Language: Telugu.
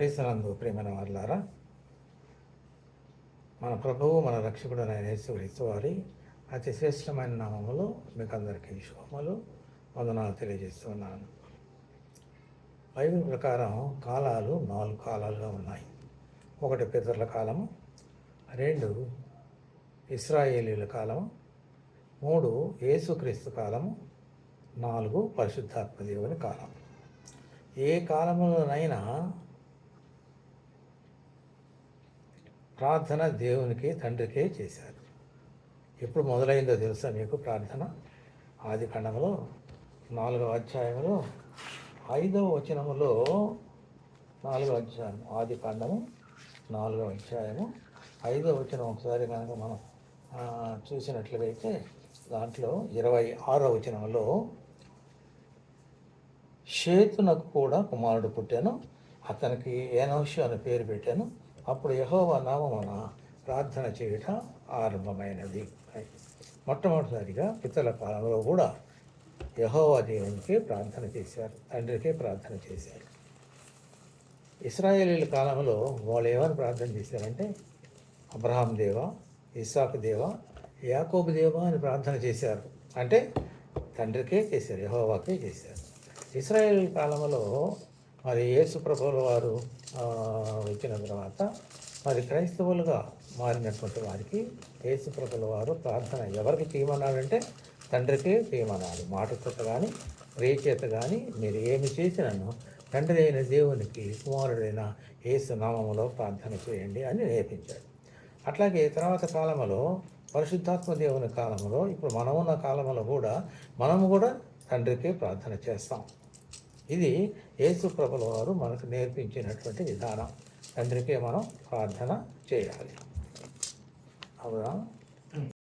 క్రీస్తునందు ప్రియమైన వారులారా, మన ప్రభువు మన రక్షకుడు అయిన యేసుక్రీస్తు వారి అతి శ్రేష్టమైన నామములో మీకు అందరికీ శుభములు వందనాలు తెలియజేస్తున్నాను. బైబిల్ ప్రకారం కాలాలు 4 కాలాలుగా ఉన్నాయి. 1 పితరుల కాలము, 2 ఇశ్రాయేలీల కాలము, 3 యేసుక్రీస్తు కాలము, 4 పరిశుద్ధాత్మ దేవుని కాలం. ఏ కాలంలోనైనా ప్రార్థన దేవునికి తండ్రికే చేశారు. ఎప్పుడు మొదలైందో తెలుసా మీకు ప్రార్థన? ఆది కాండములో 4వ అధ్యాయంలో 5వ వచనములో, 4వ అధ్యాయం ఆది కాండము 4వ అధ్యాయము 5వ వచనం ఒకసారి కనుక మనం చూసినట్లయితే దాంట్లో 26వ వచనంలో షేతునకు కూడా కుమారుడు పుట్టాను, అతనికి ఏనోషు అని పేరు పెట్టాను. అప్పుడు యెహోవా నామమున ప్రార్థన చేయుట ఆరంభమైనది. మొట్టమొదటిసారిగా పితరుల కాలంలో కూడా యెహోవా దేవునికే ప్రార్థన చేశారు, తండ్రికే ప్రార్థన చేశారు. ఇశ్రాయేలీల కాలంలో వాళ్ళు ఏమని ప్రార్థన చేశారంటే, అబ్రహాం దేవా, ఇస్సాకు దేవా, యాకోబు దేవా అని ప్రార్థన చేశారు. అంటే తండ్రికే చేశారు, యెహోవాకే చేశారు. ఇశ్రాయేల్ కాలంలో మరి యేసు ప్రభువుల వారు వచ్చిన తర్వాత మరి క్రైస్తవులుగా మారినటువంటి వారికి యేసు ప్రభువుల వారు ప్రార్థన ఎవరికి చేయమన్నాడంటే తండ్రికే చేయమన్నాడు. మాట చేత కానీ క్రియ చేత కానీ మీరు ఏమి చేసినను తండ్రి అయిన దేవునికి కుమారుడైన యేసు నామములో ప్రార్థన చేయండి అని నేర్పించాడు. అట్లాగే తర్వాత కాలంలో పరిశుద్ధాత్మ దేవుని కాలంలో, ఇప్పుడు మనమున్న కాలంలో కూడా మనము కూడా తండ్రికే ప్రార్థన చేస్తాం. ఇది యేసు ప్రభుల వారు మనకు నేర్పించినటువంటి విధానం. తండ్రికే మనం ప్రార్థన చేయాలి. అవునా?